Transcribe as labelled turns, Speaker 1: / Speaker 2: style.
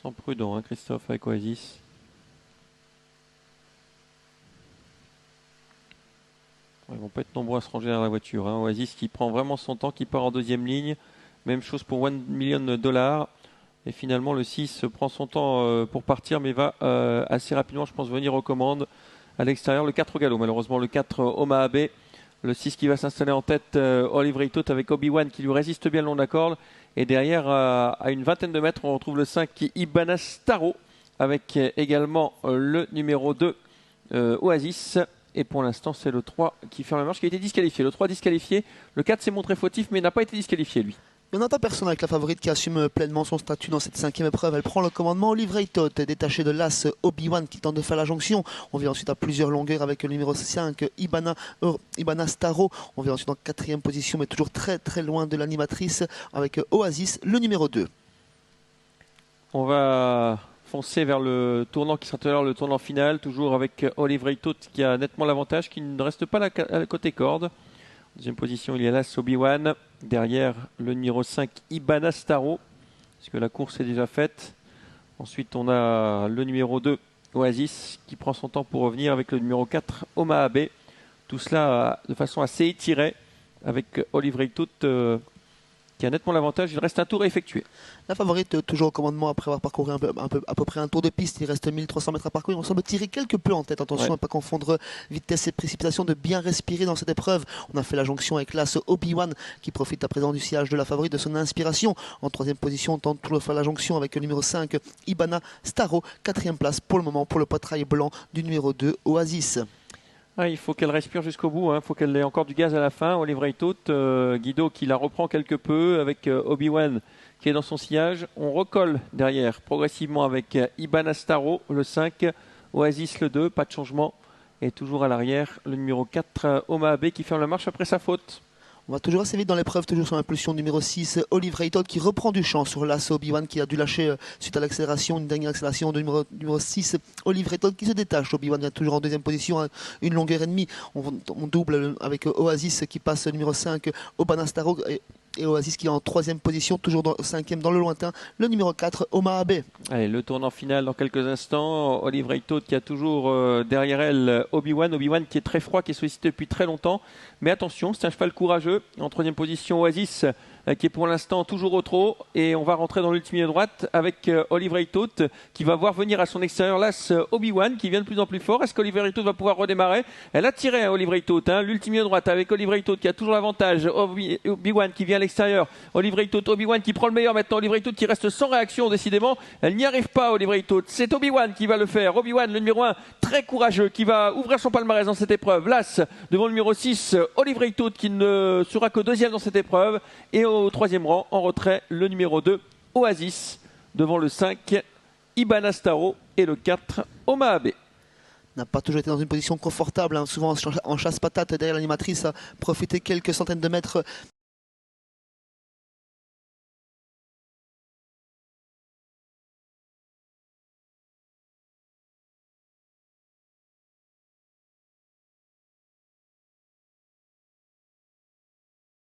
Speaker 1: Sans prudent, hein, Christophe, avec Oasis. Ils vont pas être nombreux à se ranger dans la voiture. Hein. Oasis qui prend vraiment son temps, qui part en deuxième ligne. Même chose pour $1 million. Et finalement, le 6 prend son temps pour partir, mais va assez rapidement, je pense, venir aux commandes à l'extérieur. Le 4 au galop, malheureusement, le 4 Omaha Bay. Le 6 qui va s'installer en tête, Olive Reitot avec Obi-Wan qui lui résiste bien le long de la corde. Et derrière, à une vingtaine de mètres, on retrouve le 5 qui Ibanez Taro avec également le numéro 2 Oasis. Et pour l'instant, c'est le 3 qui ferme la marche, qui a été disqualifié. Le 3 disqualifié, le 4 s'est montré fautif, mais n'a pas été disqualifié, lui.
Speaker 2: Il n'y en a pas personne avec la favorite qui assume pleinement son statut dans cette cinquième épreuve. Elle prend le commandement. Olive Reitot est détaché de l'As Obi-Wan qui tente de faire la jonction. On vient ensuite à plusieurs longueurs avec le numéro 5 Ibanez Taro. On vient ensuite en quatrième position, mais toujours très très loin de l'animatrice avec Oasis, le numéro 2.
Speaker 1: On va foncer vers le tournant qui sera tout à l'heure le tournant final, toujours avec Olive Reitot qui a nettement l'avantage, qui ne reste pas à côté corde. Deuxième position, il y a l'As Obi-Wan. Derrière, le numéro 5, Ibanez Taro, puisque la course est déjà faite. Ensuite, on a le numéro 2, Oasis, qui prend son temps pour revenir avec le numéro 4, Omaha Bay. Tout cela de façon assez étirée, avec Olive Reitot qui a nettement l'avantage. Il reste un tour à effectuer.
Speaker 2: La favorite toujours au commandement après avoir parcouru à peu près un tour de piste. Il reste 1300 mètres à parcourir. On semble tirer quelque peu en tête. Attention à ne pas confondre vitesse et précipitation, de bien respirer dans cette épreuve. On a fait la jonction avec l'As Obi-Wan qui profite à présent du sillage de la favorite, de son inspiration. En troisième position, on tente toujours de faire la jonction avec le numéro 5 Ibanez Taro. Quatrième place pour le moment pour le poitrail blanc du numéro 2 Oasis.
Speaker 1: Il faut qu'elle respire jusqu'au bout, il faut qu'elle ait encore du gaz à la fin. Olive Reitot, Guido qui la reprend quelque peu avec Obi-Wan qui est dans son sillage. On recolle derrière progressivement avec Ibanez Taro, le 5, Oasis le 2, pas de changement. Et toujours à l'arrière, le numéro 4, Omaha Bay qui ferme la marche après sa faute.
Speaker 2: On va toujours assez vite dans l'épreuve, toujours sur l'impulsion numéro 6, Olive Reitot qui reprend du champ sur l'As Obi-Wan qui a dû lâcher suite à l'accélération, une dernière accélération de numéro 6, Olive Reitot qui se détache. Obi-Wan est toujours en deuxième position, une longueur et demie. On double avec Oasis qui passe numéro 5, Ibanez Taro et Oasis qui est en troisième position, toujours cinquième dans le lointain, le numéro 4, Omaha Bay.
Speaker 1: Allez, le tournant final dans quelques instants. Olive Reitot qui a toujours derrière elle Obi-Wan. Obi-Wan qui est très froid, qui est sollicité depuis très longtemps. Mais attention, c'est un cheval courageux. En troisième position, Oasis qui est pour l'instant toujours au trot. Et on va rentrer dans l'ultime ligne droite avec Olive Reitot qui va voir venir à son extérieur l'As Obi-Wan qui vient de plus en plus fort. Est-ce qu'Olive Reitot va pouvoir redémarrer? Elle a tiré Olive Reitot. L'ultime ligne droite avec Olive Reitot qui a toujours l'avantage. Obi-Wan qui vient à l'extérieur. Olive Reitot, Obi-Wan qui prend le meilleur maintenant. Olive Reitot qui reste sans réaction décidément. Elle n'y arrive pas, Olive Reitot. C'est Obi-Wan qui va le faire. Obi-Wan, le numéro 1, très courageux, qui va ouvrir son palmarès dans cette épreuve. L'As devant le numéro 6, Olive Reitot qui ne sera que deuxième dans cette épreuve. Et au troisième rang, en retrait, le numéro 2, Oasis, devant le 5, Ibanez Taro et le 4, Omaha Bay.
Speaker 2: N'a pas toujours été dans une position confortable, souvent en chasse-patate derrière l'animatrice, a profité quelques centaines de mètres